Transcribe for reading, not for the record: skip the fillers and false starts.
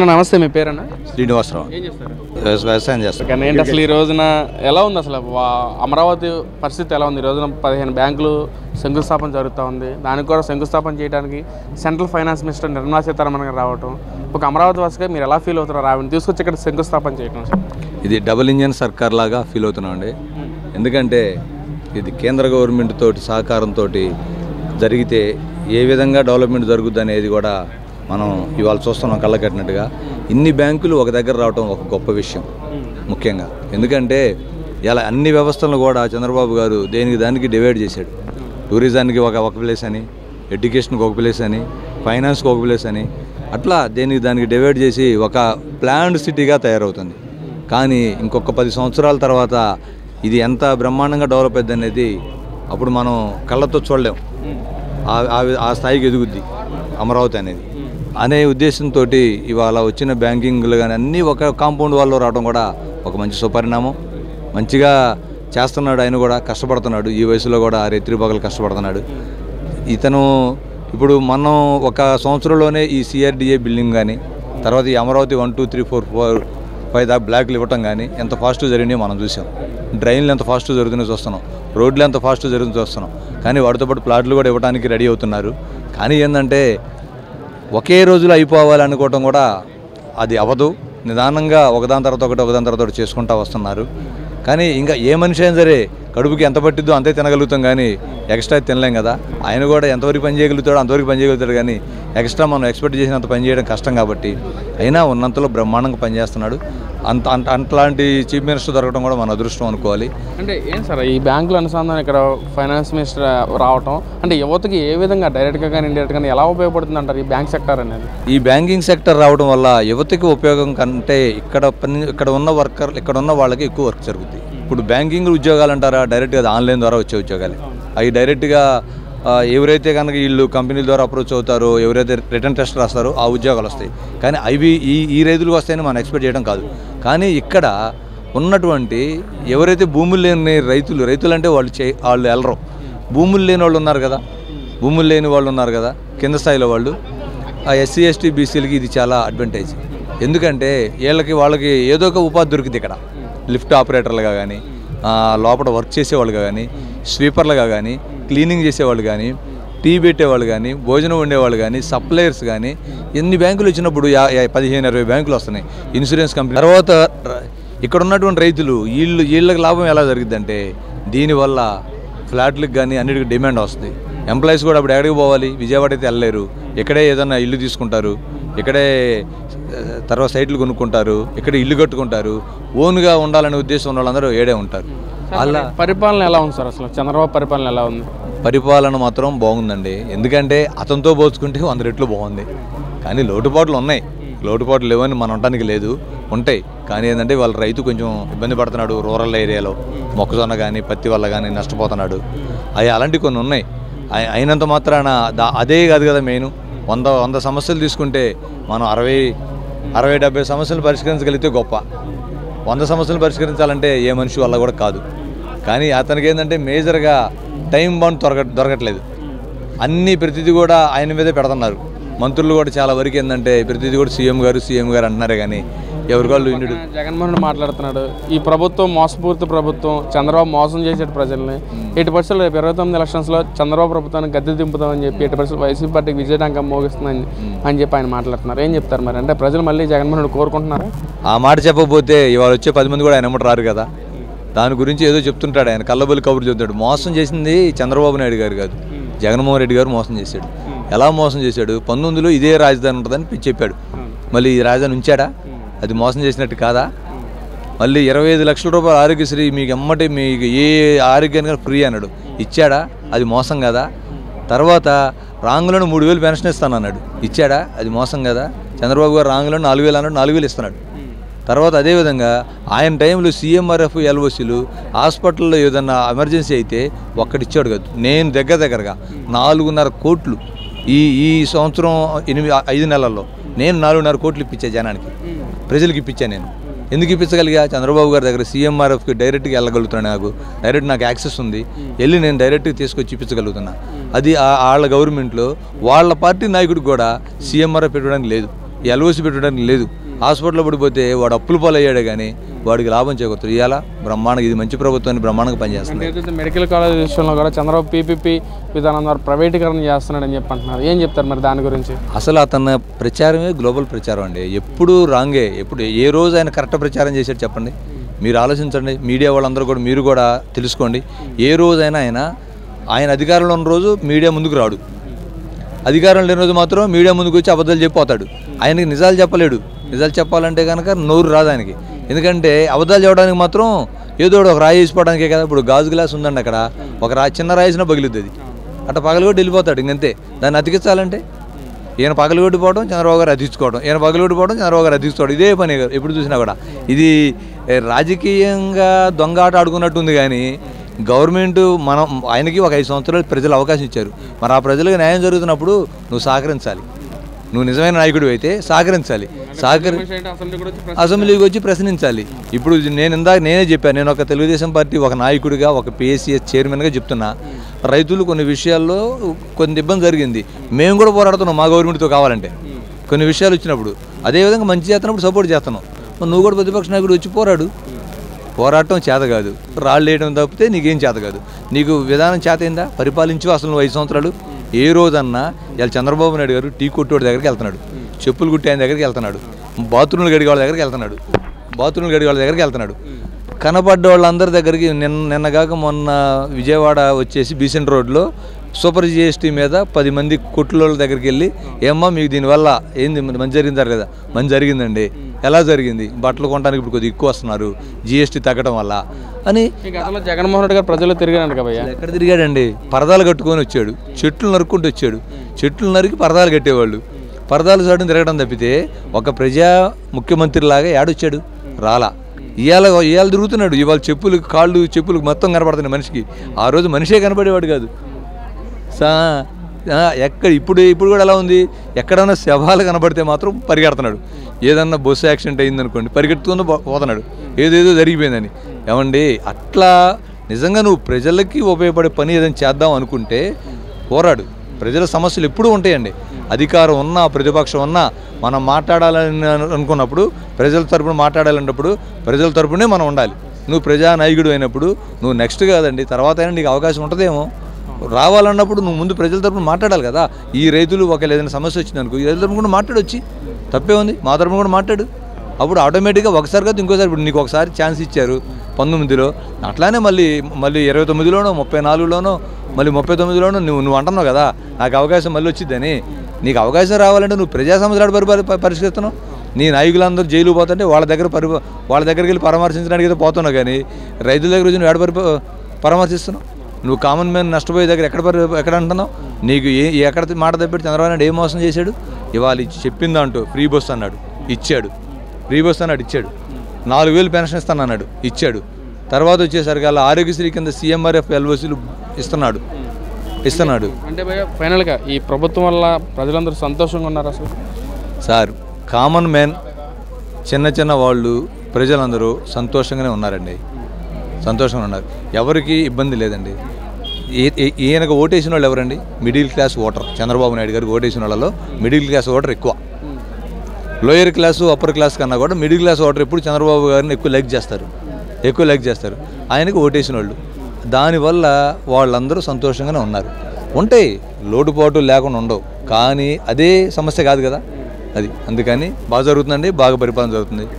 నమస్తే, మీ పేరన్నా? శ్రీనివాసరావు. ఏం చేస్తారు? వ్యవసాయం చేస్తారు. ఏంటి అసలు ఈ రోజున ఎలా ఉంది? అసలు అమరావతి పరిస్థితి ఎలా ఉంది? ఈ రోజున 15 బ్యాంకులు శంకుస్థాపన జరుగుతూ ఉంది. దానికి కూడా శంకుస్థాపన చేయడానికి central finance minister Nirmala Sitharaman గారు రావటం, ఒక అమరావతి వాసిగా మీరు ఎలా ఫీల్ అవుతారో ఆవిడని తీసుకొచ్చి ఇక్కడ శంకుస్థాపన చేయటం? ఇది డబుల్ ఇంజన్ సర్కార్ లాగా ఫీల్ అవుతున్నామండి. ఎందుకంటే ఇది కేంద్ర గవర్నమెంట్ తోటి సహకారంతో జరిగితే ఏ విధంగా డెవలప్మెంట్ జరుగుద్ది అనేది కూడా మనం ఇవాళ చూస్తున్నాం కళ్ళకట్టినట్టుగా. ఇన్ని బ్యాంకులు ఒక దగ్గర రావడం ఒక గొప్ప విషయం ముఖ్యంగా. ఎందుకంటే ఇలా అన్ని వ్యవస్థలను కూడా చంద్రబాబు గారు దానికి డివైడ్ చేశాడు. టూరిజానికి ఒక ప్లేస్ అని, ఎడ్యుకేషన్కి ఒక ప్లేస్ అని, ఫైనాన్స్కి ఒక ప్లేస్ అని, అట్లా దానికి డివైడ్ చేసి ఒక ప్లాన్డ్ సిటీగా తయారవుతుంది. కానీ ఇంకొక 10 సంవత్సరాల తర్వాత ఇది ఎంత బ్రహ్మాండంగా డెవలప్ అయింది అనేది అప్పుడు మనం కళ్ళతో చూడలేం. ఆ స్థాయికి ఎదుగుద్ది అమరావతి అనేది అనే ఉద్దేశంతో ఇవాళ వచ్చిన బ్యాంకింగ్లు కానీ అన్నీ ఒక కాంపౌండ్ వాళ్ళు రావడం కూడా ఒక మంచి సుపరిణామం. మంచిగా చేస్తున్నాడు, ఆయన కూడా కష్టపడుతున్నాడు. ఈ వయసులో కూడా రెత్తిరిపగలు కష్టపడుతున్నాడు ఇతను. ఇప్పుడు మనం ఒక సంవత్సరంలోనే ఈ CRDA బిల్డింగ్ కానీ, తర్వాత ఈ అమరావతి 1, 2, 3, 4, 5 దాకా బ్లాక్లు ఇవ్వటం కానీ ఎంత ఫాస్ట్గా జరిగినాయో మనం చూసాం. డ్రైన్లు ఎంత ఫాస్ట్గా జరుగుతున్నాయో చూస్తున్నాం, రోడ్లు ఎంత ఫాస్ట్గా జరుగుతుందో చూస్తున్నాం. కానీ వాటితో పాటు ప్లాట్లు కూడా ఇవ్వడానికి రెడీ అవుతున్నారు. కానీ ఏంటంటే ఒకే రోజులో అయిపోవాలనుకోవటం కూడా అది అవ్వదు. నిదానంగా ఒకదాని తర్వాత ఒకటి చేసుకుంటూ వస్తున్నారు. కానీ ఇంకా ఏ మనిషి అయినా సరే కడుపుకి ఎంత పట్టిద్దో అంతే తినగలుగుతాం, కానీ ఎక్స్ట్రా తినలేం కదా. ఆయన కూడా ఎంతవరకు పని చేయగలుగుతాడో అంతవరకు పని చేయగలుగుతాడు, కానీ ఎక్స్ట్రా మనం ఎక్స్పెక్ట్ చేసినంత పని చేయడం కష్టం కాబట్టి అయినా ఉన్నంతలో బ్రహ్మాండంగా పనిచేస్తున్నాడు. అంతలాంటి చీఫ్ మినిస్టర్ దొరకడం కూడా మన అదృష్టం అనుకోవాలి. అంటే ఏం సార్ ఈ బ్యాంకుల అనుసంధానం ఇక్కడ ఫైనాన్స్ మినిస్టర్ రావటం అంటే యువతకి ఏ విధంగా డైరెక్ట్గా కానీ ఇండైరెక్ట్గా కానీ ఎలా ఉపయోగపడుతుంది అంటారు ఈ బ్యాంక్ సెక్టర్ అనేది? ఈ బ్యాంకింగ్ సెక్టర్ రావడం వల్ల యువతకి ఉపయోగం కంటే ఇక్కడ ఉన్న వాళ్ళకి ఎక్కువ వర్క్ జరుగుతుంది. ఇప్పుడు బ్యాంకింగ్ ఉద్యోగాలు అంటారా, డైరెక్ట్గా ఆన్లైన్ ద్వారా వచ్చే ఉద్యోగాలు. అవి డైరెక్ట్గా ఎవరైతే కనుక వీళ్ళు కంపెనీల ద్వారా అప్రోచ్ అవుతారో, ఎవరైతే రిటర్న్ టెస్ట్ రాస్తారో ఆ ఉద్యోగాలు వస్తాయి. కానీ అవి ఈ రైతులకు వస్తాయని మనం ఎక్స్పెక్ట్ చేయడం కాదు. కానీ ఇక్కడ ఉన్నటువంటి ఎవరైతే భూములు లేని రైతులు అంటే వాళ్ళు వెళ్ళరు. భూములు లేని వాళ్ళు ఉన్నారు కదా, భూములు లేని వాళ్ళు ఉన్నారు కదా, కింద స్థాయిలో వాళ్ళు, ఆ SC, ST, BCలకి ఇది చాలా అడ్వాంటేజ్. ఎందుకంటే వాళ్ళకి ఏదో ఒక ఉపాధి దొరికింది ఇక్కడ. లిఫ్ట్ ఆపరేటర్లుగా కానీ, లోపల వర్క్ చేసేవాళ్ళుగా కానీ, స్వీపర్లుగా కానీ, క్లీనింగ్ చేసేవాళ్ళు కానీ, టీ పెట్టేవాళ్ళు కానీ, భోజనం వండేవాళ్ళు కానీ, సప్లయర్స్ కానీ, ఎన్ని బ్యాంకులు వచ్చినప్పుడు 15-20 బ్యాంకులు వస్తున్నాయి. ఇన్సూరెన్స్ కంపెనీ తర్వాత ఇక్కడ ఉన్నటువంటి రైతులు వీళ్ళకి లాభం ఎలా జరిగిద్దంటే దీనివల్ల ఫ్లాట్లకు కానీ అన్నిటికీ డిమాండ్ వస్తుంది. ఎంప్లాయీస్ కూడా అప్పుడు ఎక్కడికి పోవాలి, విజయవాడ అయితే వెళ్ళలేరు, ఇక్కడే ఏదన్నా ఇల్లు తీసుకుంటారు, ఇక్కడే తర్వాత సైట్లు కొనుక్కుంటారు, ఇక్కడ ఇల్లు కట్టుకుంటారు. ఓన్గా ఉండాలనే ఉద్దేశం ఉన్న వాళ్ళందరూ ఏడే ఉంటారు. అలా పరిపాలన ఎలా ఉంది సార్? అసలు చంద్రబాబు పరిపాలన ఎలా ఉంది? పరిపాలన మాత్రం బాగుందండి. ఎందుకంటే అతనితో పోల్చుకుంటే 100 రెట్లు బాగుంది. కానీ లోటుపాట్లు ఉన్నాయి. లోటుపాట్లు లేవని మనం అనడానికి లేదు, ఉంటాయి. కానీ ఏంటంటే వాళ్ళ రైతు కొంచెం ఇబ్బంది పడుతున్నాడు. రూరల్ ఏరియాలో మొక్కజొన్న కానీ పత్తి వల్ల కానీ నష్టపోతున్నాడు. అలాంటివి కొన్ని ఉన్నాయి. అయినంత మాత్రాన అదే కాదు కదా మెయిన్. 100 సమస్యలు తీసుకుంటే మనం 60-70 సమస్యలు పరిష్కరించగలిగితే గొప్ప. 100 సమస్యలు పరిష్కరించాలంటే ఏ మనిషి వల్ల కూడా కాదు. కానీ అతనికి ఏంటంటే మేజర్గా టైం బాండ్ దొరకట్లేదు. ప్రతిదీ కూడా ఆయన మీదే పెడుతున్నారు. మంత్రులు కూడా చాలా వరకు ఏంటంటే ప్రతిదీ కూడా సీఎం గారు అంటున్నారే కానీ ఎవరికాళ్ళు ఇండు. జగన్మోహన్ మాట్లాడుతున్నాడు, ఈ ప్రభుత్వం మోసపూరిత ప్రభుత్వం, చంద్రబాబు మోసం చేసేట ప్రజల్ని, 80% రేపు 29 ఎలక్షన్స్లో చంద్రబాబు ప్రభుత్వాన్ని గద్దె దింపుతామని చెప్పి 80% వైసీపీ పార్టీకి విజయడంకం మోగిస్తుందని అని చెప్పి ఆయన మాట్లాడుతున్నారు. ఏం చెప్తారు మరి? అంటే ప్రజలు మళ్ళీ జగన్మోహన్ కోరుకుంటున్నారా? ఆ మాట చెప్పకపోతే ఇవాళ వచ్చే 10 మంది కూడా ఆయన ఎమ్మటి రారు కదా. దాని గురించి ఏదో చెప్తుంటాడు ఆయన, కళ్ళబొల్లి కబురు చెప్తాడు. మోసం చేసింది చంద్రబాబు నాయుడు గారు కాదు, జగన్మోహన్ రెడ్డి గారు మోసం చేశాడు. ఎలా మోసం చేశాడు? 19లో ఇదే రాజధాని ఉంటుందని చెప్పాడు. మళ్ళీ ఈ రాజధాని ఉంచాడా? అది మోసం చేసినట్టు కాదా? మళ్ళీ 25 లక్షల రూపాయలు ఆరోగ్యశ్రీ మీకు ఏ ఆరోగ్యానికి ఫ్రీ అన్నాడు, ఇచ్చాడా? అది మోసం కదా. తర్వాత రాంగులను 3000 పెన్షన్ ఇస్తానన్నాడు, ఇచ్చాడా? అది మోసం కదా. చంద్రబాబు గారు రాంగులను 4000 అన్నాడు, 4000 ఇస్తున్నాడు. తర్వాత అదేవిధంగా ఆయన టైంలో CMRF LOCలు హాస్పిటల్లో ఏదన్నా ఎమర్జెన్సీ అయితే ఒక్కటిచ్చాడు కాదు. నేను దగ్గరగా 4.5 కోట్లు ఈ సంవత్సరం 5 నెలల్లో నేను 4.5 కోట్లు ఇప్పించా జనానికి, ప్రజలకు ఇప్పించాను. నేను ఎందుకు ఇప్పించగలిగా? చంద్రబాబు గారి దగ్గర CMRFకి డైరెక్ట్గా వెళ్ళగలుగుతున్నాను. నాకు యాక్సెస్ ఉంది, వెళ్ళి నేను డైరెక్ట్గా తీసుకొచ్చి ఇప్పించగలుగుతున్నా. అది వాళ్ళ గవర్నమెంట్లో వాళ్ళ పార్టీ నాయకుడికి కూడా CMRF పెట్టడానికి లేదు. ఎల్ఓసి పెట్టడానికి లేదు. హాస్పిటల్లో పడిపోతే వాడు అప్పుల పాలు అయ్యాడే కానీ వాడికి లాభం చేకూరుతుంది. ఇవాళ బ్రహ్మాండంగా ఇది మంచి ప్రభుత్వాన్ని బ్రహ్మాండంగా పనిచేస్తుంది. ఏదైతే మెడికల్ కాలేజ్ విషయంలో కూడా చంద్రబాబు పీపీపీ విధానం ద్వారా ప్రైవేటీకరణ చేస్తున్నాడని చెప్పి అంటున్నారు. ఏం చెప్తారు మరి దాని గురించి? అసలు అతని ప్రచారమే గ్లోబల్ ప్రచారం అండి. ఎప్పుడు రాంగే. ఎప్పుడు ఏ రోజు ఆయన కరెక్ట్ ప్రచారం చేశాడు చెప్పండి? మీరు ఆలోచించండి. మీడియా వాళ్ళందరూ కూడా మీరు కూడా తెలుసుకోండి. ఏ రోజైనా ఆయన అధికారంలో ఉన్న రోజు మీడియా ముందుకు రాడు. అధికారం లేని రోజు మాత్రం మీడియా ముందుకు వచ్చి అబద్ధాలు చెప్పిపోతాడు. ఆయనకి నిజాలు చెప్పలేడు. నిజాలు చెప్పాలంటే కనుక నోరు రాదు ఆయనకి. ఎందుకంటే అబద్ధాలు చెప్పడానికి మాత్రం ఏదో ఒక రాయి వేసిపోవడానికే కదా. ఇప్పుడు గాజు గ్లాస్ ఉందండి, అక్కడ ఒక చిన్న రాయి వేసినా పగిలిద్ది. అది అట్లా పగలగొట్టి వెళ్ళిపోతాడు. ఇంకంతే. దాన్ని అతికించాలంటే ఈయన పగలగొట్టిపోవడం, చంద్రబాబు గారు అతికించుకోవడం, ఈయన పగలగొట్టిపోవడం, చంద్రబాబు గారు అతికించుకోవడం, ఇదే పని ఎప్పుడు చూసినా కూడా. ఇది రాజకీయంగా దొంగ ఆట ఆడుకున్నట్టుంది. కానీ గవర్నమెంట్ ఆయనకి ఒక 5 సంవత్సరాలు ప్రజలు అవకాశం ఇచ్చారు. మరి ఆ ప్రజలకు న్యాయం జరుగుతున్నప్పుడు నువ్వు సహకరించాలి. నువ్వు నిజమైన నాయకుడు అయితే సహకరించాలి. అసెంబ్లీకి వచ్చి ప్రశ్నించాలి. ఇప్పుడు నేనే చెప్పాను. నేను ఒక తెలుగుదేశం పార్టీ ఒక నాయకుడిగా, ఒక పిఎస్సిఎస్ చైర్మన్గా చెప్తున్నా. రైతులు కొన్ని విషయాల్లో కొంత ఇబ్బంది జరిగింది. మేము కూడా పోరాడుతున్నాం మా గవర్నమెంట్తో కావాలంటే కొన్ని విషయాలు వచ్చినప్పుడు. అదేవిధంగా మంచి చేస్తున్నప్పుడు సపోర్ట్ చేస్తున్నాం. నువ్వు కూడా ప్రతిపక్ష నాయకుడు వచ్చి పోరాటం చేత కాదు, రాళ్ళు వేయడం తప్పితే నీకేం చేత కాదు. నీకు విధానం చేత అయిందా? పరిపాలించు అసలు నువ్వు 5 సంవత్సరాలు. ఏ రోజన్నా ఇలా చంద్రబాబు నాయుడు గారు టీ కొట్టోడి దగ్గరికి వెళ్తున్నాడు, చెప్పులు కుట్టి ఆయన దగ్గరికి వెళ్తున్నాడు, బాత్రూమ్లు గడిగే వాళ్ళ దగ్గరికి వెళ్తున్నాడు. కనపడ్డ వాళ్ళందరి దగ్గరికి నిన్న కాక మొన్న విజయవాడ వచ్చేసి బీసెంట్ రోడ్లో సూపర్ జిఎస్టీ మీద 10 మంది కొట్ల దగ్గరికి వెళ్ళి, ఏమ్మా మీకు దీనివల్ల ఏంది మంచి జరిగిందా లేదా? మంచి జరిగిందండి. ఎలా జరిగింది? బట్టలు కొనడానికి ఇప్పుడు కొద్దిగా ఎక్కువ వస్తున్నారు జిఎస్టీ తగ్గడం వల్ల అని. జగన్మోహన్ రెడ్డి గారు ప్రజలు తిరిగాడు కదా. ఎక్కడ తిరిగాడండి? పరదాలు కట్టుకొని వచ్చాడు, చెట్లు నరుక్కుంటూ వచ్చాడు. చెట్లు నరికి పరదాలు కట్టేవాళ్ళు. పరదాలు చాటుని తిరగడం తప్పితే ఒక ప్రజా ముఖ్యమంత్రిలాగా యాడొచ్చాడు? రాలా. ఇవాళ తిరుగుతున్నాడు. ఇవాళ చెప్పులు మొత్తం కనపడుతున్నాయి మనిషికి. ఆ రోజు మనిషే కనపడేవాడు కాదు. ఇప్పుడు కూడా ఎలా ఉంది? ఎక్కడన్నా శవాలు కనబడితే మాత్రం పరిగెడుతున్నాడు. ఏదన్నా బస్సు యాక్సిడెంట్ అయిందనుకోండి, పరిగెత్తుకుంటూ పోతున్నాడు, ఏదేదో జరిగిపోయిందని. ఏమండి, అట్లా నిజంగా నువ్వు ప్రజలకి ఉపయోగపడే పని ఏదైనా చేద్దాం అనుకుంటే పోరాడు. ప్రజల సమస్యలు ఎప్పుడూ ఉంటాయండి. అధికారం ఉన్నా ప్రతిపక్షం ఉన్నా మనం మాట్లాడాలని అనుకున్నప్పుడు, ప్రజల తరపున మాట్లాడాలన్నప్పుడు ప్రజల తరపునే మనం ఉండాలి. నువ్వు ప్రజానాయకుడు అయినప్పుడు నువ్వు నెక్స్ట్ కాదండి, తర్వాత అయినా నీకు అవకాశం ఉంటుందేమో. రావాలన్నప్పుడు నువ్వు ముందు ప్రజల తరపున మాట్లాడాలి కదా. ఈ రైతులు ఒకవేళ ఏదైనా సమస్య వచ్చిందనుకో, ఈ రైతుల తరపున కూడా మాట్లాడొచ్చి, తప్పే ఉంది. మా తరపున కూడా మాట్లాడు. అప్పుడు ఆటోమేటిక్గా ఒకసారి కదా ఇంకోసారి. ఇప్పుడు నీకు ఒకసారి ఛాన్స్ ఇచ్చారు 19లో, అట్లానే మళ్ళీ 29లోనో 34లోనో మళ్ళీ 39లోనో నువ్వు అంటున్నావు కదా నాకు అవకాశం మళ్ళీ వచ్చిద్దని. నీకు అవకాశం రావాలంటే నువ్వు ప్రజా సమస్యలు పరిష్కరిస్తున్నావు. నీ నాయకులందరూ జైలు పోతుంటే వాళ్ళ దగ్గరికి వెళ్ళి పరామర్శించడానికి అయితే పోతున్నావు, కానీ రైతుల దగ్గర వచ్చి నువ్వు పరామర్శిస్తున్నావు. నువ్వు కామన్ మ్యాన్ నష్టపోయే దగ్గర ఎక్కడ అంటున్నావు? నీకు ఎక్కడ మాట తప్పితే చంద్రబాబు నాయుడు ఏం మోసం చేశాడు? ఇవాళ చెప్పిందంటూ ఫ్రీ బస్ అన్నాడు, ఇచ్చాడు. 4000 పెన్షన్ ఇస్తానన్నాడు, ఇచ్చాడు. తర్వాత వచ్చేసరికి అలా ఆరోగ్యశ్రీ కింద CMRF LOCలు ఇస్తున్నాడు. అంటే ఫైనల్గా ఈ ప్రభుత్వం వల్ల ప్రజలందరూ సంతోషంగా ఉన్నారు అసలు? సార్, కామన్ మ్యాన్ చిన్న వాళ్ళు ప్రజలందరూ సంతోషంగానే ఉన్నారండి. సంతోషంగా ఉన్నారు. ఎవరికి ఇబ్బంది లేదండి. ఈయనకు ఓటేసిన వాళ్ళు ఎవరండి? Middle class voter. Chandrababu Naidu గారికి ఓటేసిన వాళ్ళలో మిడిల్ క్లాస్ ఓటర్ ఎక్కువ. లోయర్ క్లాసు అప్పర్ క్లాస్ కన్నా కూడా మిడిల్ క్లాస్ ఓటర్ ఎప్పుడు చంద్రబాబు గారిని ఎక్కువ లైక్ చేస్తారు. ఆయనకు ఓటేసిన వాళ్ళు. దానివల్ల వాళ్ళందరూ సంతోషంగానే ఉన్నారు. ఉంటాయి, లోటుపాటు లేకుండా ఉండవు, కానీ అదే సమస్య కాదు కదా అది. అందుకని బాగా జరుగుతుందండి, బాగా పరిపాలన జరుగుతుంది.